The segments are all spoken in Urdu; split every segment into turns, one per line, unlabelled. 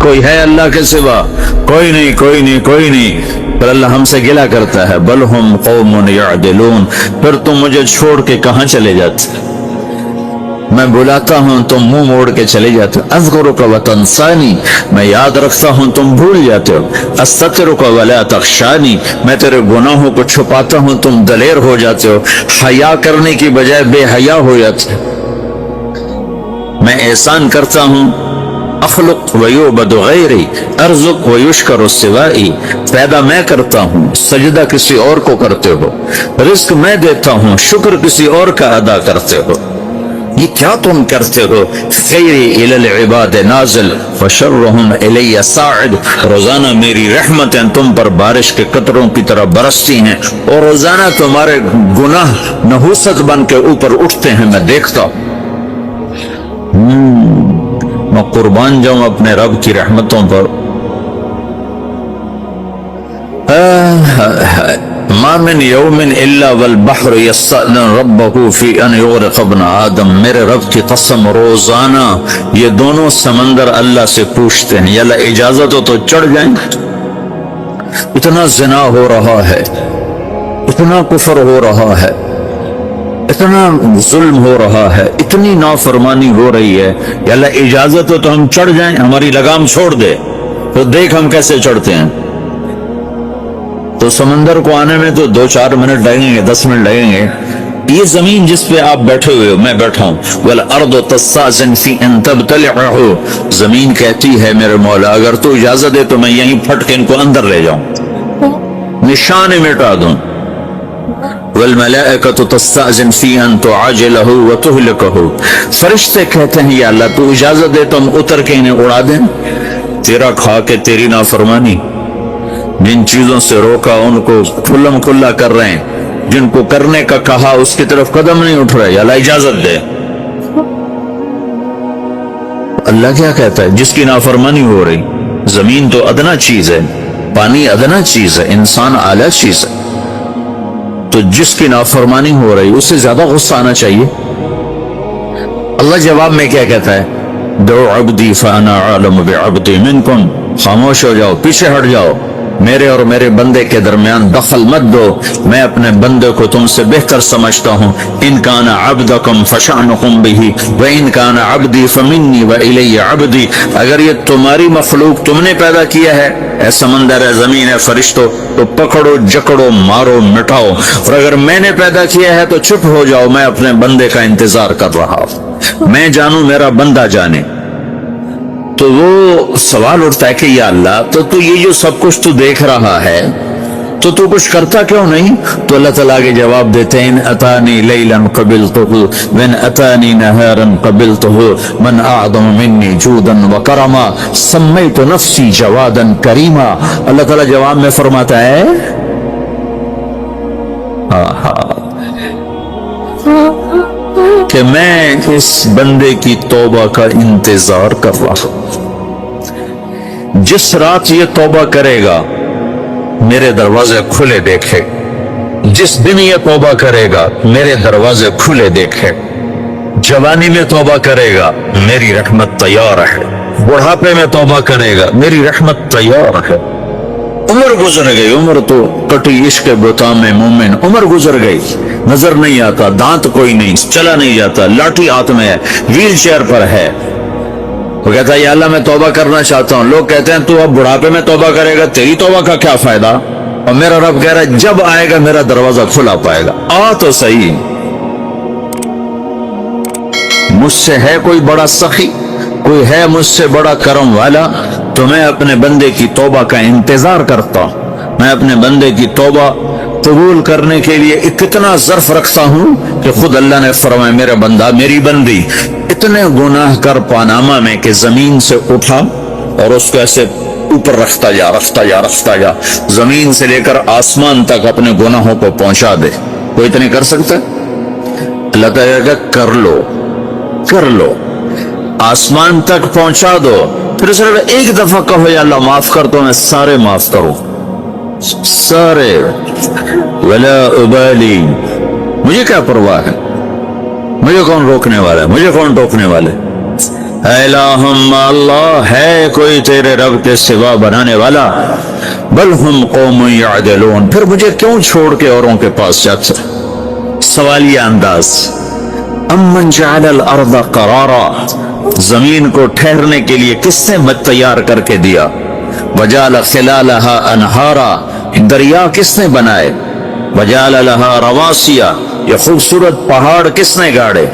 کوئی ہے اللہ کے سوا؟ کوئی نہیں، کوئی نہیں، کوئی نہیں۔ پھر اللہ ہم سے گلہ کرتا ہے، بل ہم قوم یعدلون، پھر تم مجھے چھوڑ کے کہاں چلے جاتے؟ میں بلاتا ہوں تم منہ موڑ کے چلے جاتے ہو۔ اذکرک وتنسانی، میں یاد رکھتا ہوں تم بھول جاتے ہو۔ استترک ولا تخشانی، میں تیرے گناہوں کو چھپاتا ہوں تم دلیر ہو جاتے ہو، حیا کرنے کی بجائے بے حیا ہو جاتے ہو۔ میں احسان کرتا ہوں، اخلق ویعبد غیری ارزق ویشکر سوائی، پیدا میں کرتا ہوں، سجدہ کسی اور کو کرتے ہو، رزق میں دیتا ہوں، شکر کسی اور کا ادا کرتے ہو، یہ کیا تم کرتے ہو؟ خیری الی العباد نازل وشرہم الی صاعد، روزانہ میری رحمتیں تم پر بارش کے قطروں کی طرح برستی ہیں، اور روزانہ تمہارے گناہ نحوست بن کے اوپر اٹھتے ہیں، میں دیکھتا ہوں۔ میں قربان جاؤں اپنے رب کی رحمتوں پر۔ ما من یوم الا والبحر یستأذن ربہ فی ان یغرق ابن آدم، میرے رب کی قسم روزانہ یہ دونوں سمندر اللہ سے پوچھتے ہیں، یا اللہ اجازت ہو تو چڑھ جائیں۔ اتنا زنا ہو رہا ہے، اتنا کفر ہو رہا ہے، اتنا ظلم ہو رہا ہے، اتنی نافرمانی ہو رہی ہے، یا اللہ اجازت ہو تو ہم چڑھ جائیں، ہماری لگام چھوڑ دے تو دیکھ ہم کیسے چڑھتے ہیں۔ تو سمندر کو آنے میں تو 2-4 منٹ لگیں گے، 10 منٹ لگیں گے۔ یہ زمین جس پہ آپ بیٹھے ہوئے ہو، میں بیٹھا ہوں، وَالْأَرْضُ تَسْتَأْذِنُ فِي أَن تَبْتَلِعَهُ، زمین کہتی ہے میرے مولا اگر تو اجازت دے تو میں یہیں پھٹ کے ان کو اندر لے جاؤں، نشان مٹا دوں۔ وَالْمَلَائِكَةُ تَسْتَأْذِنُ فِي أَن تُعَاجِلَهُ وَتُهْلِكَهُ، فرشتے کہتے ہیں یا اللہ تو اجازت دے تو ہم اتر کے انہیں اڑا دیں، تیرا کھا کے تیری نافرمانی، جن چیزوں سے روکا ان کو کھلم کھلا کر رہے ہیں، جن کو کرنے کا کہا اس کی طرف قدم نہیں اٹھ رہے، یا اللہ اجازت دے۔ اللہ کیا کہتا ہے؟ جس کی نافرمانی ہو رہی، زمین تو ادنا چیز ہے، پانی ادنا چیز ہے، انسان اعلیٰ چیز ہے، تو جس کی نافرمانی ہو رہی اسے زیادہ غصہ آنا چاہیے۔ اللہ جواب میں کیا کہتا ہے؟ دعو عبدی فانا عالم بعبدی منکم، خاموش ہو جاؤ، پیچھے ہٹ جاؤ، میرے اور میرے بندے کے درمیان دخل مت دو، میں اپنے بندے کو تم سے بہتر سمجھتا ہوں۔ ان کان عبدکم فشأنکم بہ وان کان عبدی فمنی والی عبدی، اگر یہ تمہاری مخلوق تم نے پیدا کیا ہے، اے سمندر ہے، زمین ہے، فرشتوں، تو پکڑو جکڑو مارو مٹاؤ، اور اگر میں نے پیدا کیا ہے تو چپ ہو جاؤ، میں اپنے بندے کا انتظار کر رہا ہوں، میں جانوں میرا بندہ جانے۔ تو وہ سوال اٹھتا ہے کہ یا اللہ تو یہ جو سب کچھ تو دیکھ رہا ہے تو کچھ کرتا کیوں نہیں؟ تو اللہ تعالیٰ کے جواب دیتے ہیں، ان اتانی لیلا قبلتہ وان اتانی نہارا قبلتہ من اعظم منی جودا وکرما سمیت نفسی جوادا کریما۔ اللہ تعالیٰ جواب میں فرماتا ہے کہ میں اس بندے کی توبہ کا انتظار کر رہا ہوں، جس رات یہ توبہ کرے گا میرے دروازے کھلے دیکھے، جس دن یہ توبہ کرے گا میرے دروازے کھلے دیکھے، جوانی میں توبہ کرے گا میری رحمت تیار ہے، بڑھاپے میں توبہ کرے گا میری رحمت تیار ہے۔ عمر گزر گئی، عمر تو کٹی عشق بتا میں مومن، عمر گزر گئی، نظر نہیں آتا، دانت کوئی نہیں، چلا نہیں جاتا، لاٹھی ہاتھ میں ہے، ویل چیئر پر ہے، وہ کہتا ہے یا اللہ میں توبہ کرنا چاہتا ہوں۔ لوگ کہتے ہیں تو اب بڑھاپے میں توبہ کرے گا، تیری توبہ کا کیا فائدہ؟ اور میرا رب کہہ رہا ہے جب آئے گا میرا دروازہ کھلا پائے گا، آ تو صحیح۔ مجھ سے ہے کوئی بڑا سخی، کوئی ہے مجھ سے بڑا کرم والا، تو میں اپنے بندے کی توبہ کا انتظار کرتا ہوں، میں اپنے بندے کی توبہ قبول کرنے کے لیے کتنا ظرف رکھتا ہوں کہ خود اللہ نے فرمایا میرا بندہ میری بندی اتنے گناہ کر پاناما میں کہ زمین سے اٹھا اور اس کو ایسے اوپر رکھتا جا، زمین سے لے کر آسمان تک اپنے گناہوں کو پہنچا دے۔ کوئی تو نہیں کر سکتا؟ اللہ تعالیٰ کہ کر لو، آسمان تک پہنچا دو، پھر صرف ایک دفعہ کہو یا اللہ معاف کر تو میں سارے معاف کروں، سارے، ولا ابالی، مجھے کیا پرواہ ہے، مجھے کون روکنے والا ہے، مجھے کون ٹوکنے والے، الہم اللہ ہے کوئی تیرے رب کے سوا بنانے والا؟ بل ہم قوم یعدلون، پھر مجھے کیوں چھوڑ کے اوروں کے پاس جاتا؟ سوالیہ انداز۔ امن جعل الارض قرارا، زمین کو ٹھہرنے کے لیے کس نے تیار کر کے دیا؟ وجعل خلالہا انہارا، دریا کس نے بنائے؟ وجعل لہا رواسیا، یہ خوبصورت پہاڑ کس نے گاڑے؟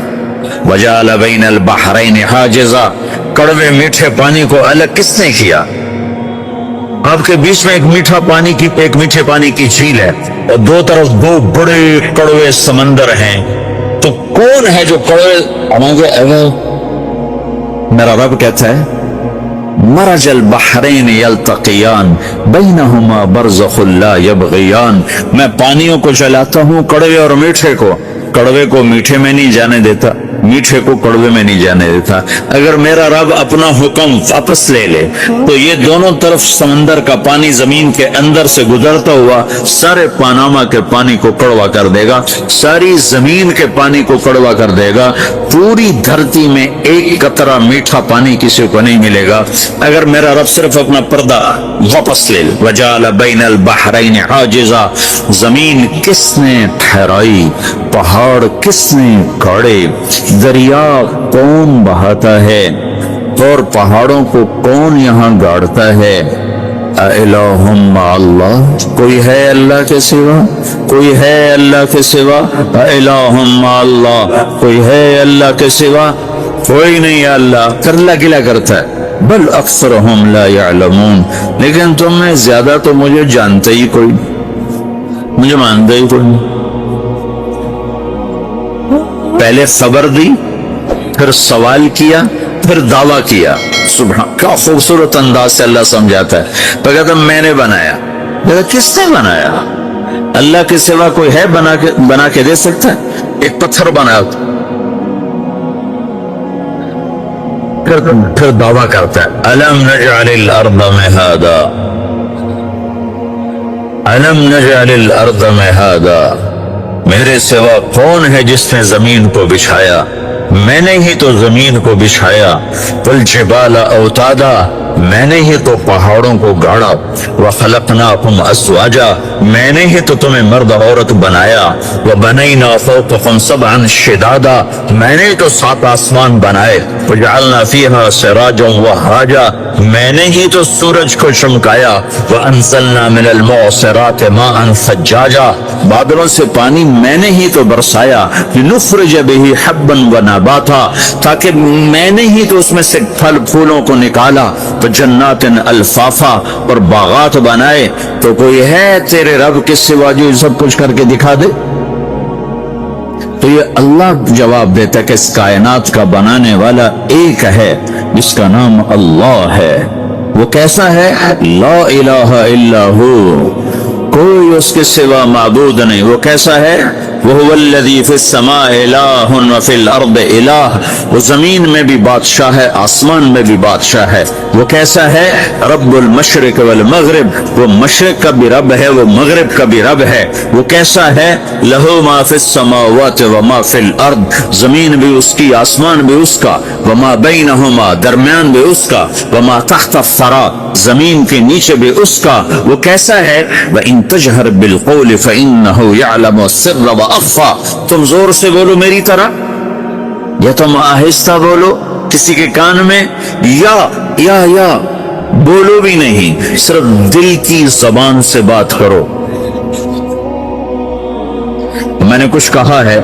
وجعل بین البحرین حاجزا، کڑوے میٹھے پانی کو الگ کس نے کیا؟ آپ کے بیچ میں ایک میٹھے پانی کی جھیل ہے اور دو طرف دو بڑے کڑوے سمندر ہیں، تو کون ہے جو کڑوے؟ میرا رب کہتا ہے مرج البحرین یلتقیان بینہما برزخ لا یبغیان، میں پانیوں کو چلاتا ہوں، کڑوے اور میٹھے کو، کڑوے کو میٹھے میں نہیں جانے دیتا، میٹھے کو کڑوے میں نہیں جانے دیتا۔ اگر میرا رب اپنا حکم واپس لے لے تو یہ دونوں طرف سمندر کا پانی زمین کے اندر سے گزرتا ہوا سارے پاناما کے پانی کو کڑوا کر دے گا، ساری زمین کے پانی کو کڑوا کر دے گا، پوری دھرتی میں ایک قطرہ میٹھا پانی کسی کو نہیں ملے گا اگر میرا رب صرف اپنا پردہ واپس لے لے۔ وجعل بین البحرین حاجزا، زمین کس نے ٹھہرائی، پہاڑ کس نے گاڑے، دریا کون بہاتا ہے اور پہاڑوں کو کون یہاں گاڑتا ہے؟ اِلَٰهٌ مَّعَ اللَّهِ، کوئی ہے اللہ کے سوا؟ کوئی ہے اللہ کے سوا؟ اِلَٰهٌ مَّعَ اللَّهِ، کوئی ہے اللہ کے سوا؟ کوئی نہیں ہے اللہ، پھر اللہ گلہ کرتا ہے بل اکثرهم لا يعلمون، لیکن تم میں زیادہ تو مجھے جانتے ہی کوئی، مجھے مانتے ہی کوئی نہیں۔ پہلے خبر دی، پھر سوال کیا، پھر دعویٰ کیا۔ سبحان، کیا خوبصورت انداز سے اللہ سمجھاتا ہے۔ تو کہتا میں نے بنایا، کس نے بنایا؟ اللہ کے سوا کوئی ہے بنا کے دے سکتا ہے؟ ایک پتھر بنایا، پھر دعویٰ کرتا ہے الم نجعل الارض مہادا، الم نجعل الارض مہادا، میرے سوا کون ہے جس نے زمین کو بچھایا؟ میں نے ہی تو زمین کو بچھایا، والجبال اوتادا، میں نے ہی تو پہاڑوں کو گاڑا، وخلقناکم ازواجا، میں نے ہی تو تمہیں مرد عورت بنایا، وبنینا فوقکم سبعا شدادا، میں نے ہی تو 7 آسمان بنائے، وجعلنا فیہا سراجا وہاجا، میں نے ہی تو سورج کو چمکایا، وانزلنا من المعصرات ماء ثجاجا، بادلوں سے پانی میں نے ہی تو برسایا، لنخرج به حبا ونباتا، تاکہ میں نے ہی تو اس میں سے پھل پھولوں کو نکالا، جنات الفافا، اور باغات بنائے۔ تو کوئی ہے تیرے رب کے سوا جو سب کچھ کر کے دکھا دے؟ تو یہ اللہ جواب دیتا ہے کہ اس کائنات کا بنانے والا ایک ہے جس کا نام اللہ ہے۔ وہ کیسا ہے؟ لا الہ الا ہو، کوئی اس کے سوا معبود نہیں۔ وہ کیسا ہے؟ وَهُوَ الَّذِي فِي السَّمَاءِ إِلَٰهٌ وَفِي الْأَرْضِ إِلَٰهٌ، وہ زمین میں بھی بادشاہ ہے، آسمان میں بھی بادشاہ ہے۔ وہ کیسا ہے؟ رب المشرق والمغرب، وہ مشرق کا بھی رب ہے، وہ مغرب کا بھی رب ہے۔ وہ کیسا ہے؟ لَهُ مَا فِي السَّمَاوَاتِ وَمَا فِي الْأَرْضِ، زمین بھی اس کی، آسمان بھی اس کا، وَمَا بَيْنَهُمَا، درمیان بھی اس کا، وَمَا تَحْتَ الثَّرَىٰ، زمین کے نیچے بھی اس کا۔ وہ کیسا ہے؟ وَإِن تَجْهَرْ بِالْقَوْلِ فَإِنَّهُ يَعْلَمُ السِّرَّ وَأَخْفَىٰ، تم زور سے بولو میری طرح یا تم آہستہ بولو کسی کے کان میں، یا بولو بھی نہیں، صرف دل کی زبان سے بات کرو۔ میں نے کچھ کہا ہے،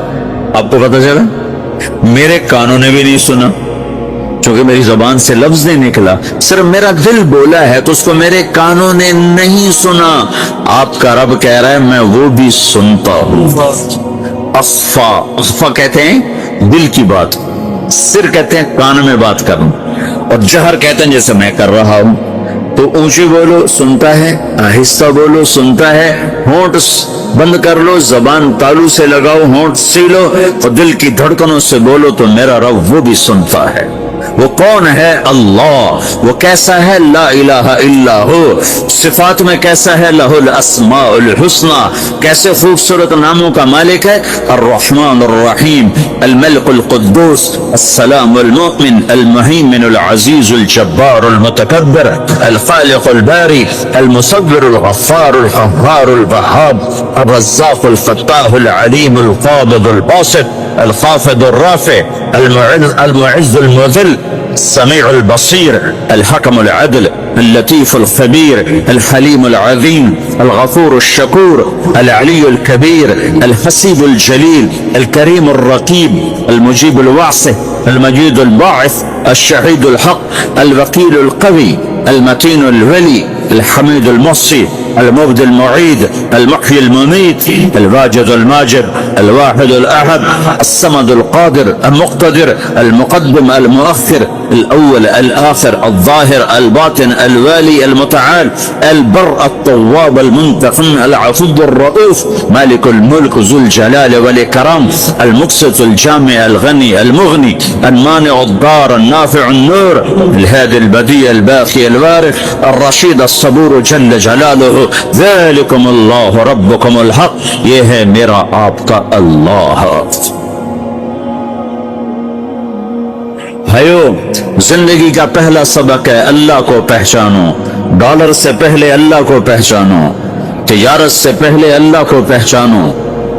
آپ کو پتہ چلا؟ میرے کانوں نے بھی نہیں سنا، چونکہ میری زبان سے لفظ نہیں نکلا، صرف میرا دل بولا ہے تو اس کو میرے کانوں نے نہیں سنا۔ آپ کا رب کہہ رہا ہے میں وہ بھی سنتا ہوں۔ اخفا کہتے ہیں دل کی بات، سر کہتے ہیں کان میں بات کرنا، اور جہر کہتے ہیں جیسے میں کر رہا ہوں۔ تو اونچی بولو سنتا ہے، آہستہ بولو سنتا ہے، ہونٹ بند کر لو، زبان تالو سے لگاؤ، ہونٹ سیلو اور دل کی دھڑکنوں سے بولو تو میرا رب وہ بھی سنتا ہے۔ وہ کون ہے؟ اللہ. وہ کیسا ہے؟ لا الہ الا ہو. صفات میں کیسا ہے؟ لہ الاسماء الحسنى. کیسے خوبصورت ناموں کا مالک ہے؟ الرحمن الرحیم، الملک القدوس، السلام المؤمن، المهيمن العزیز الجبار المتکبر، الخالق الباری، المصور الغفار القهار الوهاب، الرزاق الفتاح العلیم القابض الباسط، الخافض الرافع، المعز المذل، السميع البصير، الحكم العدل، اللطيف الخبير، الحليم العظيم، الغفور الشكور، العلي الكبير، الحسيب الجليل، الكريم الرقيب، المجيب الواسع، المجيد الباعث، الشهيد الحق، الوكيل القوي، المتين الولي، الحميد المحصي، المبدي المعيد، المحيي المميت، الواجد الماجد، الواحد الأحد، الصمد القادر، المقتدر، المقدم المؤخر، الأول الآخر، الظاهر الباطن، الوالي المتعال، البر التواب المنتقم، العفو الرؤوف، مالك الملك ذو الجلال والإكرام، المقسط الجامع الغني المغني، المانع الضار النافع النور، الهادي البديع الباقي الوارث، الرشيد الصبور جل جلالہ. ذالکم اللہ ربکم الحق. یہ ہے میرا آپ کا اللہ. بھائیو، زندگی کا پہلا سبق ہے اللہ کو پہچانو. ڈالر سے پہلے اللہ کو پہچانو، تجارت سے پہلے اللہ کو پہچانو،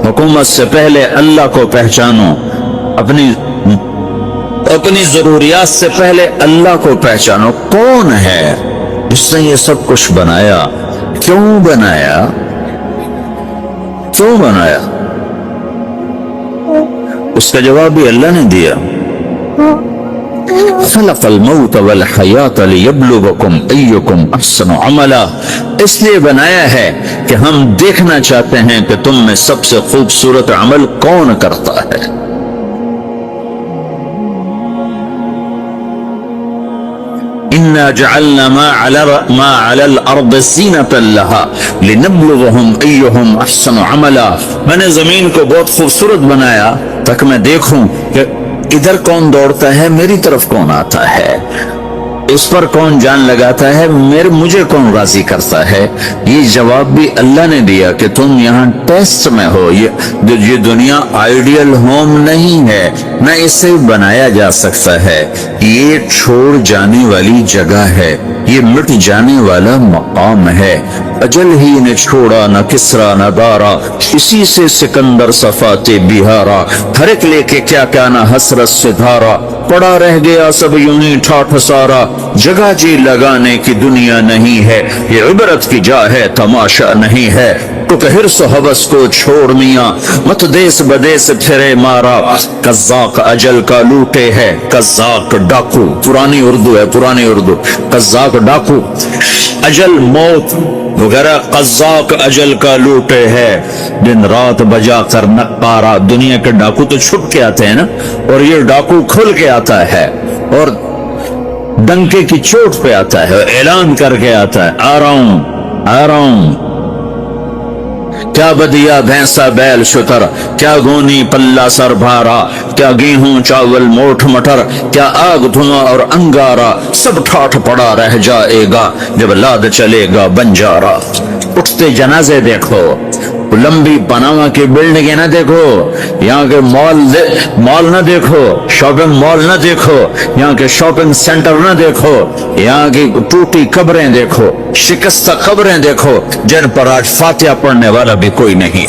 حکومت سے پہلے اللہ کو پہچانو، اپنی ضروریات سے پہلے اللہ کو پہچانو. کون ہے جس نے یہ سب کچھ بنایا؟ کیوں بنایا؟ کیوں بنایا؟ اس کا جواب بھی اللہ نے دیا. خلق الموت والحیات لیبلوکم ایکم احسن عملا. اس لیے بنایا ہے کہ ہم دیکھنا چاہتے ہیں کہ تم میں سب سے خوبصورت عمل کون کرتا ہے. اِنَّا جَعَلْنَا مَا عَلَى الْأَرْضِ زِينَةً لَهَا لِنَبْلُوَهُمْ أَيُّهُمْ أَحْسَنُ عَمَلًا. میں نے زمین کو بہت خوبصورت بنایا تاکہ میں دیکھوں کہ ادھر کون دوڑتا ہے، میری طرف کون آتا ہے، اس پر کون جان لگاتا ہے، مجھے کون راضی کرتا ہے. یہ جواب بھی اللہ نے دیا کہ تم یہاں ٹیسٹ میں ہو. یہ دنیا آئیڈیل ہوم نہیں ہے، نہ اسے بنایا جا سکتا ہے. یہ چھوڑ جانے والی جگہ ہے، یہ مٹ جانے والا مقام ہے. اجل ہی نے چھوڑا نہ کسرا نہ دارا، اسی سے سکندر صفات بہارا. ہر ایک لے کے کیا کیا نہ حسرت سے دھارا، پڑا رہ گیا سب یوں ہی ٹھاٹھ سارا. جگہ جی لگانے کی دنیا نہیں ہے، یہ عبرت کی جا ہے تماشا نہیں ہے. تو کہ حرص و حوث کو چھوڑ میاں، مت دیس بدیس پھرے مارا. قزاق اجل کا لوٹے ہے، قزاق ڈاکو. پرانی اردو ہے، پرانی اردو. قزاق ڈاکو، اجل موت وغیرہ. قزاق اجل کا لوٹے ہے، دن رات بجا کر نقارا. دنیا کے ڈاکو تو چھپ کے آتے ہیں نا، اور یہ ڈاکو کھل کے آتا ہے اور ڈنکے کی چوٹ پہ آتا ہے، اعلان کر کے آتا ہے آ رہا ہوں آ رہا ہوں. کیا بدیا بھینسا بیل شتر، کیا گونی پلہ سر بھارا، کیا گیہوں چاول موٹھ مٹر، کیا آگ دھواں اور انگارا. سب ٹھاٹھ پڑا رہ جائے گا جب لاد چلے گا بنجارا. اٹھتے جنازے دیکھو، لمبی پاناما کی بلڈنگیں نہ دیکھو، یہاں کے مال نہ دیکھو، شاپنگ مال نہ دیکھو، یہاں کے شاپنگ سینٹر نہ دیکھو، یہاں کی ٹوٹی قبریں دیکھو، شکستہ قبریں دیکھو جن پر آج فاتحہ پڑھنے والا بھی کوئی نہیں.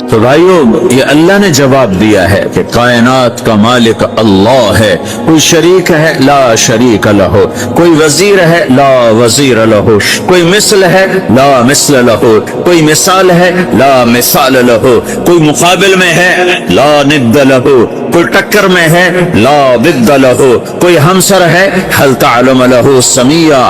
تو بھائیو، یہ اللہ نے جواب دیا ہے کہ کائنات کا مالک اللہ ہے. کوئی شریک ہے؟ لا شریک لہ. کوئی وزیر ہے؟ لا وزیر لہ. کوئی مثل ہے؟ لا مثل لہ. کوئی مثال ہے؟ لا مثال لہ. کوئی مقابل میں ہے؟ لا ند لہ. کوئی ٹکر میں ہے؟ لا ضد لہ. کوئی ہمسر ہے؟ هل تعلم لہ سمیہ.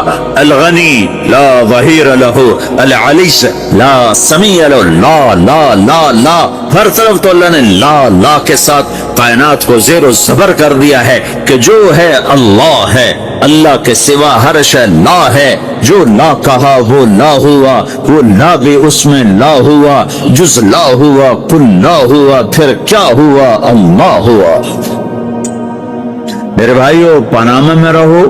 الغنی لا ظہیر لہ. العلی لا سمیہ لہ. لا لا لا لا. ہر طرف تو اللہ نے لا لا کے ساتھ کائنات کو زیر و زبر کر دیا ہے کہ جو ہے اللہ ہے. اللہ کے سوا ہر شے لا ہے، جو لا کہا وہ لا ہوا، وہ لا بھی اس میں لا ہوا، جز لا ہوا کل لا ہوا، پھر کیا ہوا؟ اللہ ہوا۔ میرے بھائیو، پاناما میں رہو،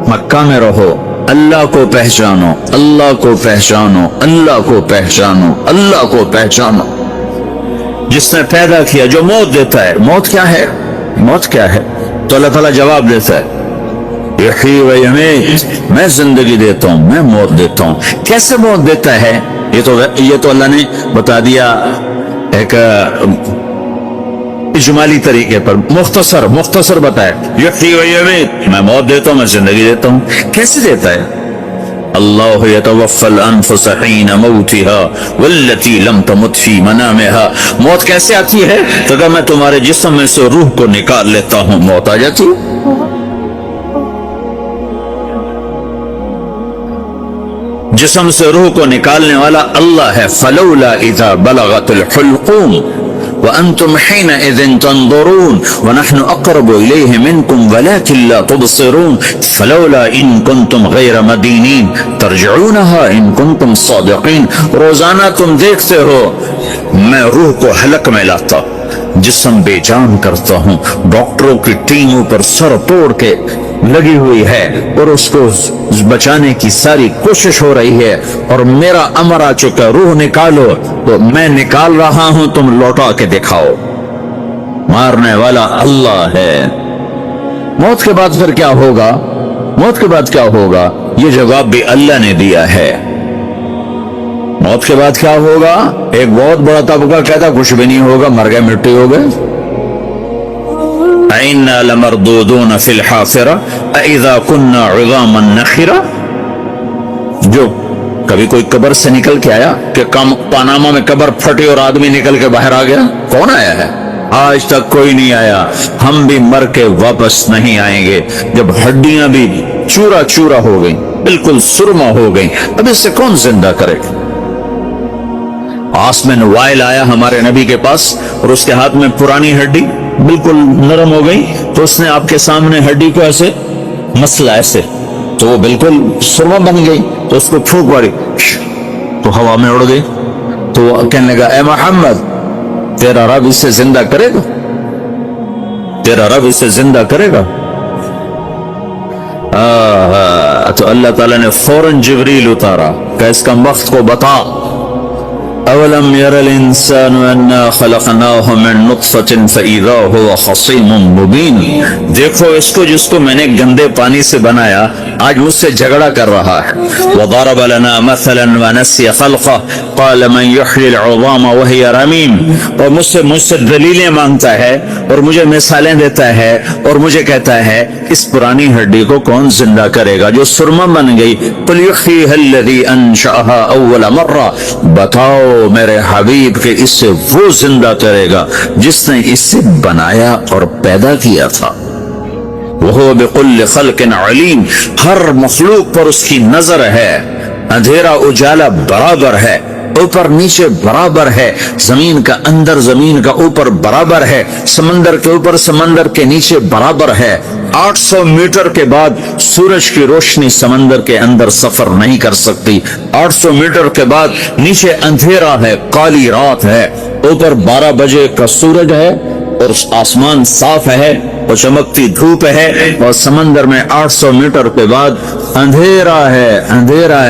مکہ میں رہو، اللہ کو پہچانو، اللہ کو پہچانو، اللہ کو پہچانو، اللہ کو پہچانو۔ جس نے پیدا کیا، جو موت دیتا ہے، موت کیا ہے؟ موت کیا ہے؟ تو اللہ تعالیٰ جواب دیتا ہے، یحیی و یمیت، میں زندگی دیتا ہوں، میں موت دیتا ہوں۔ کیسے موت دیتا ہے؟ یہ تو اللہ نے بتا دیا ایک اجمالی طریقے پر، مختصر بتایا، یحیی و یمیت، میں موت دیتا ہوں، میں زندگی دیتا ہوں۔ کیسے دیتا ہے؟ اللہ یتوفی الانفس حین موتها والتی لم تمت فی منامها۔ موت کیسے آتی ہے؟ تو کہ میں تمہارے جسم میں سے روح کو نکال لیتا ہوں، موت آ جاتی ہے۔ جسم سے روح کو نکالنے والا اللہ ہے۔ فلولا اذا بلغت الحلقوم وانتم حينئذ تنظرون ونحن اقرب اليه منكم ولكن لا تبصرون فلولا ان كنتم غير مدينين ترجعونها ان كنتم صادقين۔ روزانہ تم دیکھتے ہو میں روح کو حلق میں لاتا، جسم بے جان کرتا ہوں، ڈاکٹروں کی ٹیموں پر سر توڑ کے لگی ہوئی ہے اور اس کو بچانے کی ساری کوشش ہو رہی ہے، اور میرا امر آ چکا، روح نکالو، تو میں نکال رہا ہوں، تم لوٹا کے دکھاؤ۔ مارنے والا اللہ ہے۔ موت کے بعد پھر کیا ہوگا؟ موت کے بعد کیا ہوگا؟ یہ جواب بھی اللہ نے دیا ہے۔ موت کے بعد کیا ہوگا؟ ایک بہت بڑا طبقہ کہتا کچھ بھی نہیں ہوگا، مر گئے، مٹی ہو گئے۔ اِنَّا لَمَرْدُودُونَ فِي الْحَافِرَةِ اَإِذَا كُنَّا عِظَامًا نَخِرَةً۔ جو کبھی کوئی قبر سے نکل کے آیا کہ پاناما میں قبر پھٹی اور آدمی نکل کے باہر آ گیا؟ کون آیا ہے؟ آج تک کوئی نہیں آیا۔ ہم بھی مر کے واپس نہیں آئیں گے۔ جب ہڈیاں بھی چورا چورا ہو گئیں، بالکل سرما ہو گئیں، اب اس سے کون زندہ کرے گا؟ آسمین وائل آیا ہمارے نبی کے پاس اور اس کے ہاتھ میں پرانی ہڈی بالکل نرم ہو گئی، تو اس نے آپ کے سامنے ہڈی کو ایسے مسلا، ایسے تو وہ بالکل سرما بن گئی، تو اس کو پھونک ماری تو ہوا میں اڑ گئی۔ تو وہ کہنے لگا، اے محمد، تیرا رب اسے زندہ کرے گا؟ تیرا رب اسے زندہ کرے گا؟ تو اللہ تعالیٰ نے فوراً جبریل اتارا کہ اس کا وقت کو بتا۔ اولم یر الانسان انا خلقناہ من نطفۃ فاذا هو خصیم مبین۔ دیکھو اس کو، جس کو میں نے گندے پانی سے بنایا، آج مجھ سے جھگڑا کر رہا ہے۔ وضرب لنا مثلا ونسی خلقہ قال من یحیی العظام وہی رمیم۔ اور مجھ سے دلیلیں مانگتا ہے اور مجھے مثالیں دیتا ہے اور مجھے کہتا ہے اس پرانی ہڈی کو کون زندہ کرے گا جو سرما بن گئی؟ قل یحییھا الذی انشأھا اول مرہ۔ بتاؤ میرے حبیب کہ اس سے وہ زندہ کرے گا جس نے اسے بنایا اور پیدا کیا تھا۔ وہ بكل خلق علیم، ہر مخلوق پر اس کی نظر ہے، اندھیرا اجالا برابر ہے، اوپر نیچے برابر ہے، زمین کا اندر زمین کا اوپر برابر ہے، سمندر کے اوپر سمندر کے نیچے برابر ہے۔ 800 میٹر کے بعد سورج کی روشنی سمندر کے اندر سفر نہیں کر سکتی۔ 800 میٹر کے بعد نیچے اندھیرا ہے، کالی رات ہے، اوپر 12 بجے کا سورج ہے اور آسمان صاف ہے اور چمکتی دھوپ ہے، اور سمندر میں 800 میٹر کے بعد اندھیرا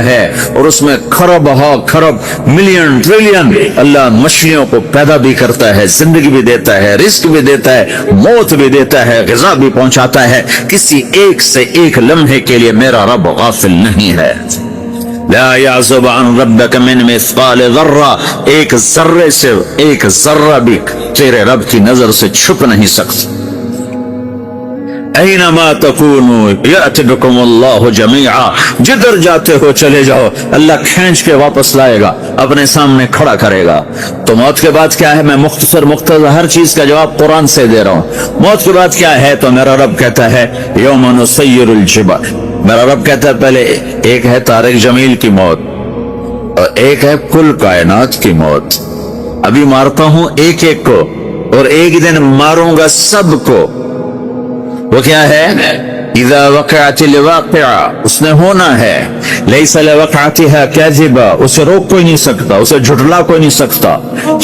ہے اور اس میں کھرب ہا کھرب ملین ٹریلین اللہ مچھلیوں کو پیدا بھی کرتا ہے، زندگی بھی دیتا ہے، رزق بھی دیتا ہے، موت بھی دیتا ہے، غذا بھی پہنچاتا ہے۔ کسی ایک سے ایک لمحے کے لیے میرا رب غافل نہیں ہے۔ لا يعزب عن ربك من مثقال ذرہ، ایک ذرے سے ایک ذرہ بھی تیرے رب کی نظر سے چھپ نہیں سکتا۔ اینما تکونوا یأتی بکم اللہ جمیعا، جدھر جاتے ہو چلے جاؤ، اللہ کھینچ کے واپس لائے گا، اپنے سامنے کھڑا کرے گا۔ تو موت کے بعد کیا ہے؟ میں مختصر ہر چیز کا جواب قرآن سے دے رہا ہوں۔ موت کے بعد کیا ہے؟ تو میرا رب کہتا ہے یوم نسیر الجبال۔ میرا رب کہتا ہے پہلے ایک ہے طارق جمیل کی موت اور ایک ہے کل کائنات کی موت۔ ابھی مارتا ہوں ایک ایک کو اور ایک دن ماروں گا سب کو۔ وہ کیا ہے؟ اذا وقعت الواقعہ اس نے ہونا ہے، لیس لوقعتها کاذبہ اسے روک کوئی نہیں سکتا، اسے جھٹلا کوئی نہیں سکتا،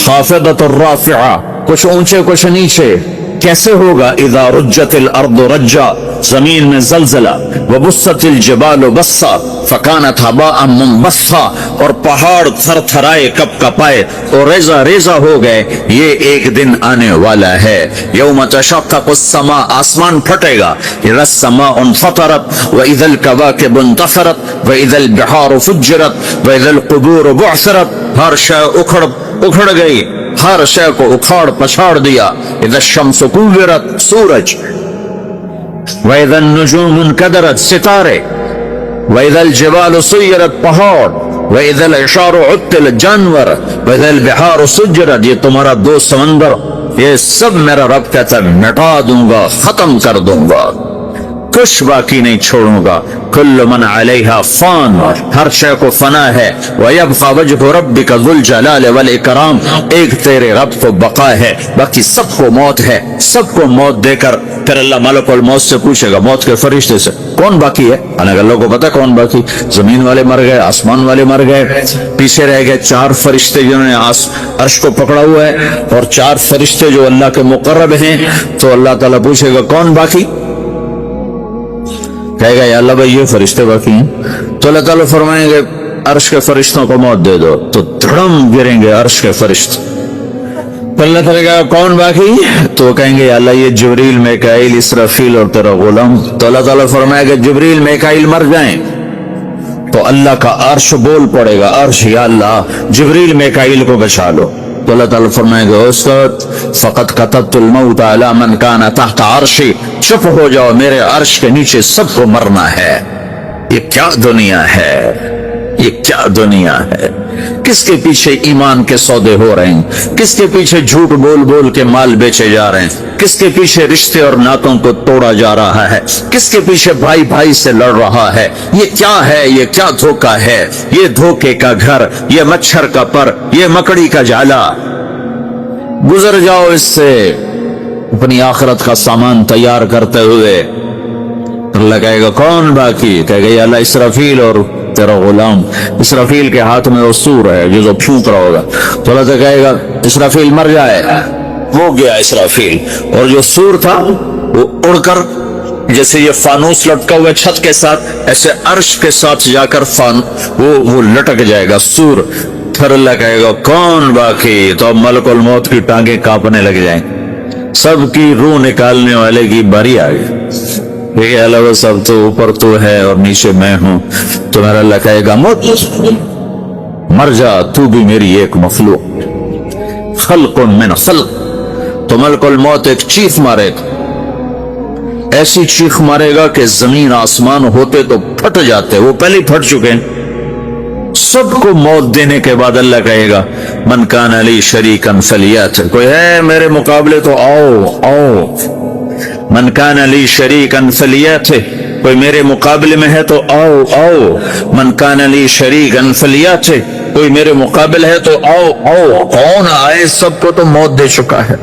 خافضۃ الرافعہ کچھ اونچے کچھ نیچے، کیسے ہوگا؟ اذا رجت الارض رجا زمین میں زلزلہ، وبست الجبال بسا فکانت هباء منبثا اور پہاڑ تھر تھرائے کپ کپائے اور ریزہ ریزہ ہو گئے، یہ ایک دن آنے والا ہے، یوم تشقق السماء آسمان پھٹے گا، اذا السماء انفطرت واذا الكواكب انتثرت واذا البحار فجرت واذا القبور بعثرت، ہر شے اکھڑ گئی، ہر شے کو اکھاڑ پچھاڑ دیا، اذا الشمس کورت سورج، واذا النجوم انکدرت ستارے، واذا الجبال سیرت پہاڑ، واذا العشار عطلت جانور، واذا البحار سجرت یہ تمہارا دو سمندر، یہ سب میرا رب کہتا ہے مٹا دوں گا، ختم کر دوں گا، کچھ باقی نہیں چھوڑوں گا، کل من علیہا فان ہر شے کو فنا ہے، ویبقى وجہ ربک ذو الجلال والاکرام ایک تیرے رب کو بقا ہے، باقی سب کو موت ہے، سب کو موت دے کر پھر اللہ ملک الموت سے پوچھے گا، موت کے فرشتے سے کون باقی ہے؟ اللہ کو پتا کون باقی، زمین والے مر گئے، آسمان والے مر گئے، پیچھے رہ گئے چار فرشتے جنہوں نے عرش کو پکڑا ہوا ہے اور چار فرشتے جو اللہ کے مقرب ہیں، تو اللہ تعالیٰ پوچھے گا کون باقی؟ کہے گا یا اللہ بھائی یہ فرشتے باقی ہیں، تو اللہ تعالیٰ فرمائیں گے عرش کے فرشتوں کو موت دے دو، تو دھڑم گریں گے عرش کے فرشتے، تو اللہ تعالیٰ کہا کون باقی؟ تو کہیں گے یا اللہ یہ جبریل میکائیل اسرافیل اور تیرا غلام، تو اللہ تعالیٰ فرمائے گا جبریل میکائیل مر جائیں، تو اللہ کا عرش بول پڑے گا، عرش یا اللہ جبریل میکائیل کو بچا لو، تو اللہ تعالیٰ فرمائے گا استاد فقط کتبت الموت علی من کان تحت عرشی، چپ ہو جاؤ میرے عرش کے نیچے سب کو مرنا ہے۔ یہ کیا دنیا ہے، یہ کیا دنیا ہے، کس کے پیچھے ایمان کے سودے ہو رہے ہیں، کس کے پیچھے جھوٹ بول بول کے مال بیچے جا رہے ہیں، کس کے پیچھے رشتے اور ناتوں کو توڑا جا رہا ہے، کس کے پیچھے بھائی بھائی سے لڑ رہا ہے، یہ کیا ہے، یہ کیا دھوکہ ہے، یہ دھوکے کا گھر، یہ مچھر کا پر، یہ مکڑی کا جالا، گزر جاؤ اس سے اپنی آخرت کا سامان تیار کرتے ہوئے۔ اللہ کہے گا کون باقی؟ کہے گا یا اللہ اسرافیل اور تیرا غلام، اسرافیل کے ہاتھ میں وہ سور ہے جو پھونک رہا ہوگا، تو اللہ تو کہے گا اسرافیل مر جائے، وہ گیا اسرافیل، اور جو سور تھا وہ اڑ کر جیسے یہ فانوس لٹکا ہوا چھت کے ساتھ ایسے عرش کے ساتھ جا کر وہ لٹک جائے گا سور، پھر اللہ کہے گا کون باقی؟ تو اب ملک الموت کی ٹانگیں کانپنے لگ جائیں، سب کی روح نکالنے والے کی باری آ گئی، یہ اللہ سب تو اوپر تو ہے اور نیچے میں ہوں، تو میرا اللہ کہے گا موت مر جا، تو بھی میری ایک مخلوق، خلق من خلق، تو ملک الموت ایک چیخ مارے گا، ایسی چیخ مارے گا کہ زمین آسمان ہوتے تو پھٹ جاتے، وہ پہلے پھٹ چکے ہیں، سب کو موت دینے کے بعد اللہ کہے گا من کان لی شریکا فلیات، کوئی ہے میرے مقابلے تو آؤ آؤ، من کان لی شریکا فلیات، کوئی میرے مقابلے میں ہے تو آؤ آؤ، من کان لی شریکا فلیات، کوئی میرے مقابل ہے تو آؤ آؤ، کون آئے؟ سب کو تو موت دے چکا ہے۔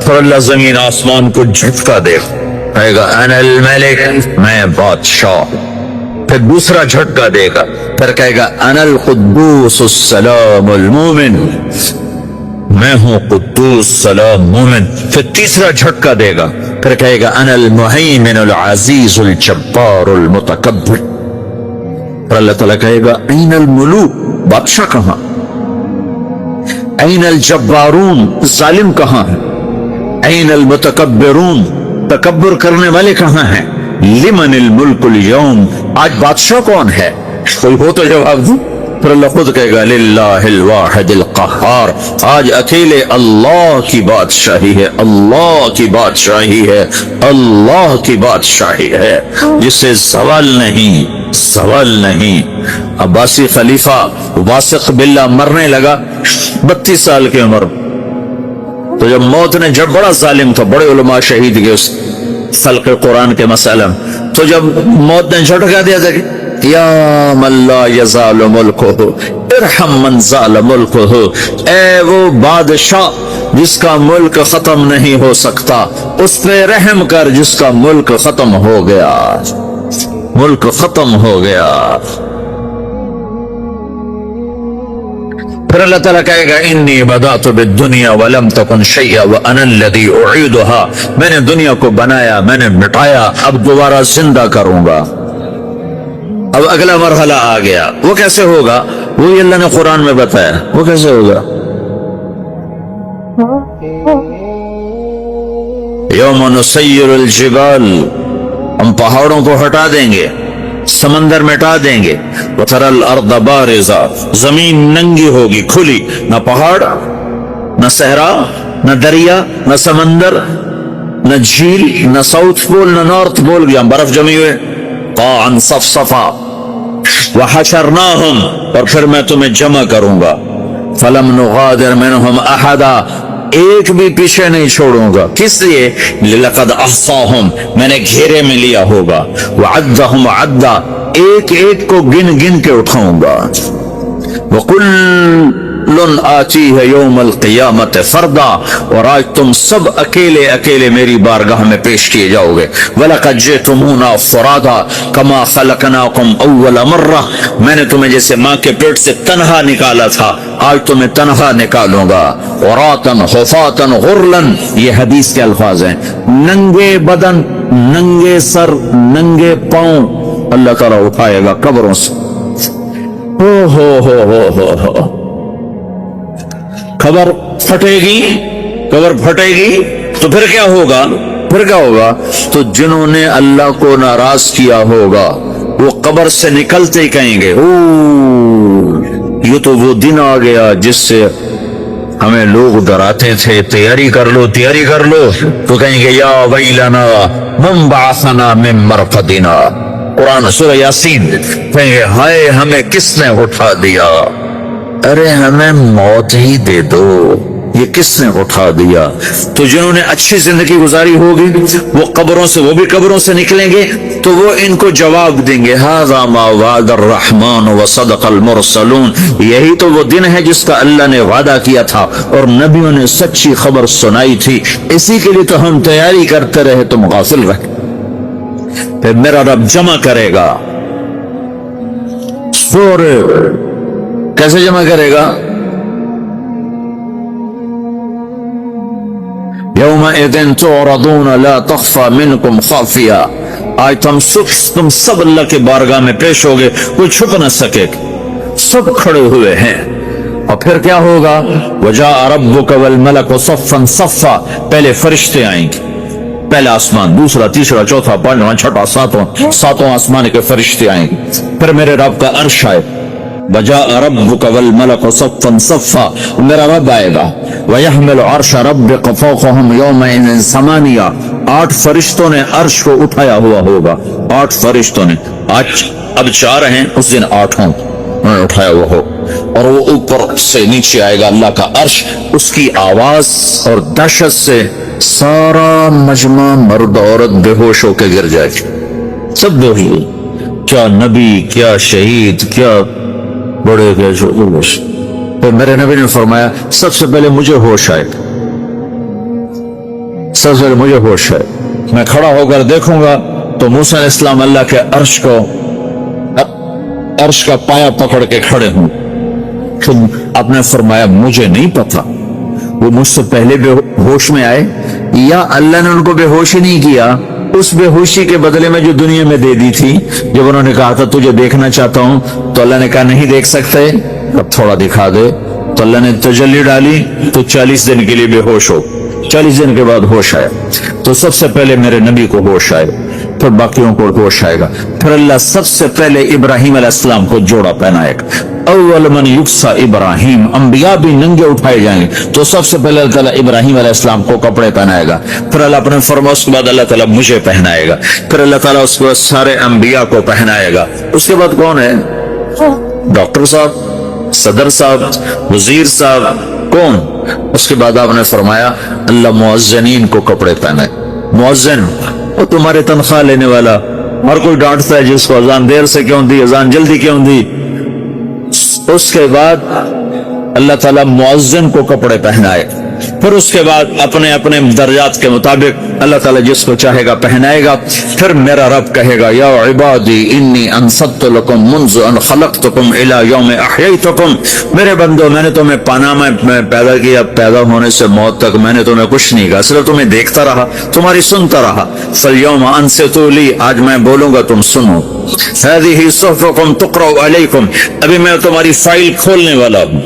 پھر اللہ زمین آسمان کو جھٹکا دے کہے گا انا الملک، میں بادشاہ، پھر دوسرا جھٹکا دے گا، پھر کہے گا انا القدوس السلام المومن، میں ہوں قدوس سلام مومن، پھر تیسرا جھٹکا دے گا، پھر کہے گا انا المہیمن العزیز الجبار المتکبر، پھر اللہ تعالیٰ کہے گا این الملوک، بادشاہ کہاں؟ این الجبارون، ظالم کہاں ہے؟ این المتکبرون، تکبر کرنے والے کہاں ہیں؟ لمن الملک اليوم، آج بادشاہ کون ہے؟ کوئی ہو تو جواب دو۔ پھر اللہ خود کہے گا للہ الواحد القہار، آج اکیلے اللہ کی بادشاہی ہے، اللہ کی بادشاہی ہے، اللہ کی بادشاہی ہے، جس سے زوال نہیں، زوال نہیں۔ عباسی خلیفہ واثق باللہ مرنے لگا 32 سال کی عمر، تو جب موت نے، جب بڑا ظالم تھا، بڑے علماء شہید گئے اس خلق قرآن کے مسئلہ، تو جب موت نے جھٹکا دیا تھا کہ یا من لا یزال ملکہ ارحم من زال ملکہ، اے وہ بادشاہ جس کا ملک ختم نہیں ہو سکتا، اس پہ رحم کر جس کا ملک ختم ہو گیا، ملک ختم ہو گیا۔ پھر اللہ تعالیٰ کہے گا انی بدأت بالدنیا ولم تکن شیئا وانا الذی اعیدها، میں نے دنیا کو بنایا، میں نے مٹایا، اب دوبارہ زندہ کروں گا۔ اب اگلا مرحلہ آ گیا، وہ کیسے ہوگا؟ وہی اللہ نے قرآن میں بتایا، وہ کیسے ہوگا؟ یوم نسیر الجبال، ہم پہاڑوں کو ہٹا دیں گے، سمندر مٹا دیں گے، وتری الارض بارزہ، زمین ننگی ہوگی، کھلی، نہ پہاڑ، نہ صحرا، نہ دریا، نہ سمندر، نہ جھیل، نہ ساؤتھ پول، نہ نارتھ پول، یہاں برف جمی ہوئے، قاعا صفصفا، وحشرناہم، اور پھر میں تمہیں جمع کروں گا، فلم نغادر منہم احدا، ایک بھی پیچھے نہیں چھوڑوں گا، کس لیے؟ لقد احصاہم، میں نے گھیرے میں لیا ہوگا، وعدہم عدا، ایک ایک کو گن گن کے اٹھاؤں گا، وکل آتیہ یوم القیامت فردا، اور آج تم سب اکیلے اکیلے میری بارگاہ میں پیش کیے جاؤ گے، وَلَقَدْ جِئْتُمُونَا فُرَادَا كَمَا خَلَقْنَاكُمْ أَوَّلَ مَرَّةٍ، میں نے تمہیں جیسے ماں کے پیٹ سے تنہا نکالا تھا، آج تمہیں تنہا نکالوں گا، عُرَاةً حُفَاةً غُرْلًا، یہ حدیث کے الفاظ ہیں، ننگے بدن، ننگے سر، ننگے پاؤں اللہ تعالیٰ اٹھائے گا قبروں سے، ہو خبر پھٹے گی، قبر پھٹے گی تو پھر کیا ہوگا؟ پھر کیا ہوگا؟ تو جنہوں نے اللہ کو ناراض کیا ہوگا وہ قبر سے نکلتے ہی کہیں گے یہ تو وہ دن آ گیا جس سے ہمیں لوگ ڈراتے تھے، تیاری کر لو تیاری کر لو، تو کہیں گے یا ویلنا من بعثنا من مرقدنا، قرآن سورہ یاسین، کہیں گے ہائے ہمیں کس نے اٹھا دیا، ارے ہمیں موت ہی دے دو، یہ کس نے اٹھا دیا؟ تو جنہوں نے اچھی زندگی گزاری ہوگی وہ قبروں سے، وہ بھی قبروں سے نکلیں گے تو وہ ان کو جواب دیں گے ھذا ما وعد الرحمن وصدق المرسلون، یہی تو وہ دن ہے جس کا اللہ نے وعدہ کیا تھا اور نبیوں نے سچی خبر سنائی تھی، اسی کے لیے تو ہم تیاری کرتے رہے، تم غافل رہے۔ پھر میرا رب جمع کرے گا، سورے کیسے جمع کرے گا؟ یومئذ تعرضون لا تخفى منکم خافیہ، آج تم سب اللہ کے بارگاہ میں پیش ہوگے، کوئی چھپ نہ سکے، سب کھڑے ہوئے ہیں، اور پھر کیا ہوگا؟ وجاء ربک والملک صفا صفا، پہلے فرشتے آئیں گے، پہلا آسمان، دوسرا، تیسرا، چوتھا، پانچواں، چھٹا، ساتواں آسمان کے فرشتے آئیں گے، پھر میرے رب کا عرش آئے، وجاء ربک والملک صفا صفا، میرا رب آئے گا، وَيَحْمِلُ عَرْشَ رَبِّكَ فَوْقَهُمْ يَوْمَئِذٍ ثَمَانِيَةٌ، 8 فرشتوں نے عرش کو اٹھایا ہوا ہوگا، 8 فرشتوں نے، آج اب 4 ہیں، اس دن 8 ہوں، انہوں نے اٹھایا ہوا ہو، اور وہ اوپر سے نیچے آئے گا اللہ کا عرش، اس کی آواز اور دہشت سے سارا مجمع مرد عورت بے ہوش ہو کے گر جائے گا، سب بے ہوش، کیا نبی، کیا شہید، کیا بڑے گئے جو ہوش۔ پھر میرے نبی نے فرمایا سب سے پہلے مجھے ہوش آئے، سب سے پہلے مجھے ہوش آئے، میں کھڑا ہو کر دیکھوں گا تو موسیٰ علیہ السلام اللہ کے عرش کا پایا پکڑ کے کھڑے ہوں، تو آپ نے فرمایا مجھے نہیں پتا وہ مجھ سے پہلے بے ہوش میں آئے یا اللہ نے ان کو بے ہوش ہی نہیں کیا، اس بے ہوشی کے بدلے میں جو دنیا میں دے دی تھی، جب انہوں نے کہا تھا تجھے دیکھنا چاہتا ہوں تو اللہ نے کہا نہیں دیکھ سکتے، اب تھوڑا دکھا دے، تو اللہ نے تجلی ڈالی تو 40 دن کے لیے بے ہوش ہو، 40 دن کے بعد ہوش آیا، تو سب سے پہلے میرے نبی کو ہوش آئے، پھر باقیوں کو ہوش آئے گا، پھر اللہ سب سے پہلے ابراہیم علیہ السلام کو جوڑا پہنائے گا، اول من یکسا ابراہیم، انبیاء بھی ننگے اٹھائے جائیں گے، تو سب سے پہلے اللہ تعالیٰ ابراہیم علیہ السلام کو کپڑے پہنائے گا، پھر اللہ اپنے فرما، اس کے بعد اللہ تعالیٰ مجھے پہنائے گا، پھر اللہ تعالیٰ اس کے بعد سارے انبیاء کو پہنائے گا، اس کے بعد کون ہے؟ ڈاکٹر صاحب، صدر صاحب، وزیر صاحب، کون؟ اس کے بعد آپ نے فرمایا اللہ مؤذنین کو کپڑے پہنائے، مؤذن وہ تمہارے تنخواہ لینے والا، ہر کوئی ڈانٹتا ہے جس کو اذان دیر سے کیوں دی، اذان جلدی کیوں دی، اس کے بعد اللہ تعالیٰ مؤذن کو کپڑے پہنائے، پھر اس کے بعد اپنے اپنے درجات کے مطابق اللہ تعالیٰ جس کو چاہے گا پہنائے گا. پھر میرا رب کہے گا یا عبادی انی انصت لکم منذ ان خلقتکم الی یوم احییتکم. میرے بندو میں نے تمہیں پاناما میں پیدا کیا، پیدا ہونے سے موت تک میں نے تمہیں کچھ نہیں کہا، صرف تمہیں دیکھتا رہا، تمہاری سنتا رہا. فالیوم انصتوا لی، آج میں بولوں گا تم سنو. هذه صحفکم تقرأ علیکم، ابھی میں تمہاری فائل کھولنے والا ہوں.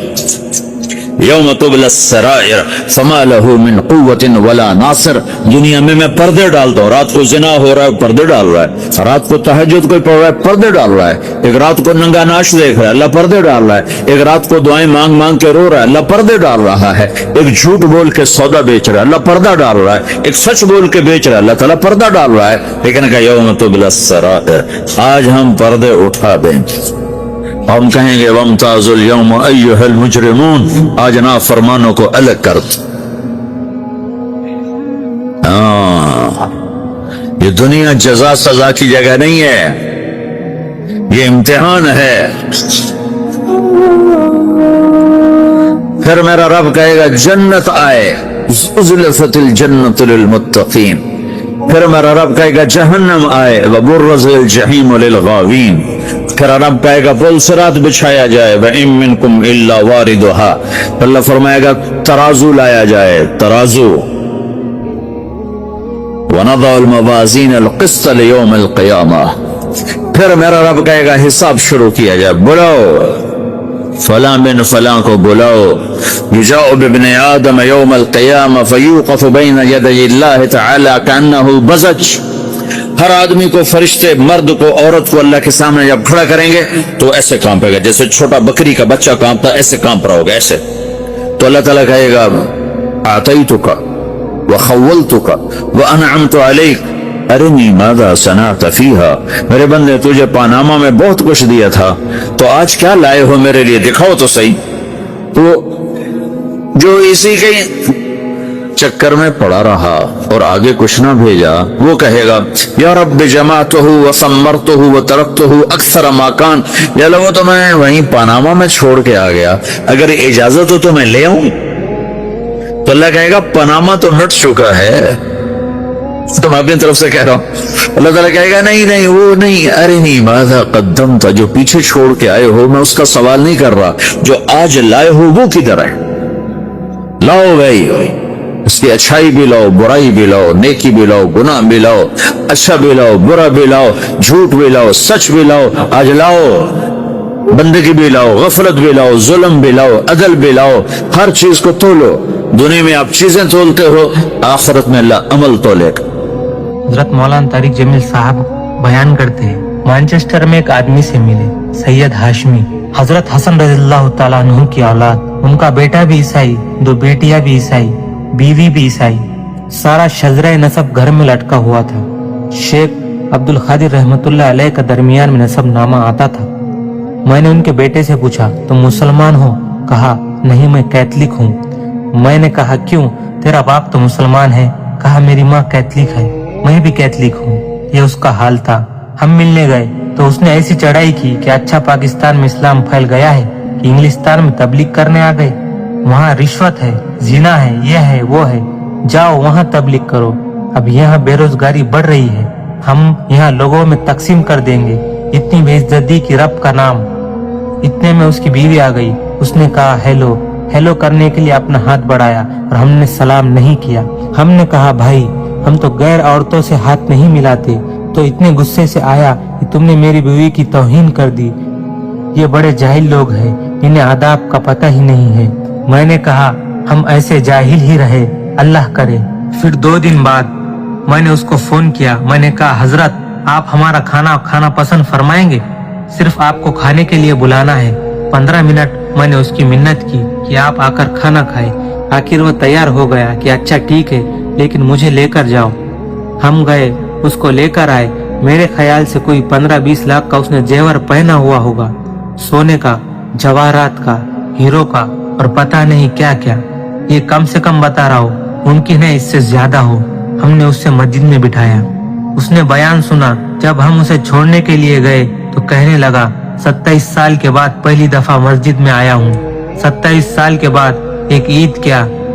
یوم تبلی السرائر فما له من قوت ولا ناصر. دنیا میں پردے ڈالتا ہوں، رات کو زنا ہو رہا ہے پردے ڈال رہا ہے، رات کو تہجد کوئی پڑھ رہا ہے پردے ڈال رہا ہے، ایک رات کو ننگا ناچ دیکھ رہا ہے اللہ پردے ڈال رہا ہے، ایک رات کو دعائیں مانگ مانگ کے رو رہا ہے اللہ پردے ڈال رہا ہے، ایک جھوٹ بول کے سودا بیچ رہا ہے اللہ پردہ ڈال رہا ہے، ایک سچ بول کے بیچ رہا ہے اللہ تعالیٰ پردہ ڈال رہا ہے. لیکن کہ یوم تبلی السرائر، آج ہم پردے اٹھا دیں. ہم کہیں گے وامتازوا اليوم ایھا المجرمون، آج نافرمانوں کو الگ کر. یہ دنیا جزا سزا کی جگہ نہیں ہے، یہ امتحان ہے. پھر میرا رب کہے گا جنت آئے، ازلفت الجنت للمتقین. پھر میرا رب کہے گا جہنم آئے، وبرز الجحیم للغاوین. پھر رب کہے گا پل صراط بچھایا جائے، وَإِن مِّنكُمْ إِلَّا وَارِدُهَا. اللہ فرمائے گا ترازو لایا جائے، ترازو. وَنَضَعُ الْمَوَازِينَ الْقِسْطَ لِيَوْمِ الْقِيَامَةِ. پھر میرا رب کہے گا حساب شروع کیا جائے، بلاؤ فلاں بن فلاں کو بلاؤ. یجاء بابن آدم یوم القیامہ فیوقف بین یدی اللہ تعالی کأنہ بزج. ہر آدمی کو، فرشتے مرد کو عورت کو اللہ کے سامنے جب کھڑا کریں گے تو ایسے کانپے گا جیسے چھوٹا بکری کا بچہ کانپتا، ایسے کانپ رہا ہوگا ایسے. تو اللہ تعالیٰ کہے گا اعطیتک وخولتک وانعمت علیک ارنی ماذا صنعت فیہا. میرے بندے تجھے پاناما میں بہت کچھ دیا تھا، تو آج کیا لائے ہو میرے لیے، دکھاؤ تو صحیح. تو جو اسی کے چکر میں پڑا رہا اور آگے کچھ نہ بھیجا، وہ کہے گا یا رب جمعتہ وثمرتہ وترکتہ اکثر ما کان. یا لوگوں تو میں وہیں پاناما میں چھوڑ کے آ گیا، اگر اجازت ہو تو میں لے آؤں. تو اللہ کہے گا پاناما تو مٹ چکا ہے، تو میں اپنی طرف سے کہہ رہا ہوں. اللہ تعالیٰ کہے گا نہیں نہیں وہ نہیں، ارنی ماذا قدمت. جو پیچھے چھوڑ کے آئے ہو میں اس کا سوال نہیں کر رہا، جو آج لائے ہو وہ کدھر ہے. لاؤ بھائی، اس کی اچھائی بھی لاؤ، برائی بھی لاؤ، نیکی بھی لاؤ، گناہ بھی لاؤ، اچھا بھی لاؤ، برا بھی لاؤ، جھوٹ بھی لاؤ، سچ بھی لاؤ. آج لاؤ، بندگی بھی لاؤ، غفلت بھی لاؤ، ظلم بھی لاؤ، عدل بھی لاؤ. ہر چیز کو تولو. دنیا میں آپ چیزیں تولتے ہو، آخرت میں اللہ عمل تولے.
حضرت مولانا طارق جمیل صاحب بیان کرتے ہیں مانچسٹر میں ایک آدمی سے ملے، سید ہاشمی، حضرت حسن رضی اللہ تعالیٰ عنہ کی اولاد. ان کا بیٹا بھی عیسائی، 2 بیٹیاں بھی عیسائی، بیوی بھی عیسائی. سارا شجرہ نسب گھر میں لٹکا ہوا تھا. شیخ عبد القادر رحمت اللہ علیہ کا درمیان میں نسب نامہ آتا تھا. میں نے ان کے بیٹے سے پوچھا تم مسلمان ہو؟ کہا نہیں میں کیتھولک ہوں. میں نے کہا کیوں؟ تیرا باپ تو مسلمان ہے. کہا میری ماں کیتھولک ہے، میں بھی کیتھولک ہوں. یہ اس کا حال تھا. ہم ملنے گئے تو اس نے ایسی چڑھائی کی کہ اچھا پاکستان میں اسلام پھیل گیا ہے کہ انگلستان میں تبلیغ کرنے آ گئے. وہاں رشوت ہے، زنا ہے، یہ ہے وہ ہے، جاؤ وہاں تبلیغ کرو. اب یہاں بے روزگاری بڑھ رہی ہے، ہم یہاں لوگوں میں تقسیم کر دیں گے. اتنی بے عزتی کی رب کا نام. اتنے میں اس کی بیوی آ گئی. اس نے کہا ہیلو. ہیلو کرنے کے لیے اپنا ہاتھ بڑھایا اور ہم نے سلام نہیں کیا. ہم نے کہا بھائی ہم تو غیر عورتوں سے ہاتھ نہیں ملاتے. تو اتنے غصے سے آیا کہ تم نے میری بیوی کی توہین کر دی. یہ بڑے جاہل لوگ ہیں، انہیں آداب کا پتہ ہی نہیں ہے. میں نے کہا ہم ایسے جاہل ہی رہے، اللہ کرے. پھر 2 دن بعد میں نے اس کو فون کیا. میں نے کہا حضرت آپ ہمارا کھانا پسند فرمائیں گے؟ صرف آپ کو کھانے کے لیے بلانا ہے. 15 منٹ میں نے اس کی منت کی کہ آپ آ کر کھانا کھائیں. آخر وہ تیار ہو گیا کہ اچھا ٹھیک ہے لیکن مجھے لے کر جاؤ. ہم گئے، اس کو لے کر آئے. میرے خیال سے کوئی 15-20 لاکھ کا اس نے زیور پہنا ہوا ہوگا، سونے کا، جواہرات کا، ہیرو کا اور پتہ نہیں کیا کیا. یہ کم سے کم بتا رہا ہوں، ممکن ہے اس سے زیادہ ہو. ہم نے اس سے مسجد میں بٹھایا. اس نے بیان سنا. جب ہم اسے چھوڑنے کے لیے گئے تو کہنے لگا 27 سال کے بعد پہلی دفعہ مسجد میں آیا ہوں. 27 سال کے بعد ایک عید کیا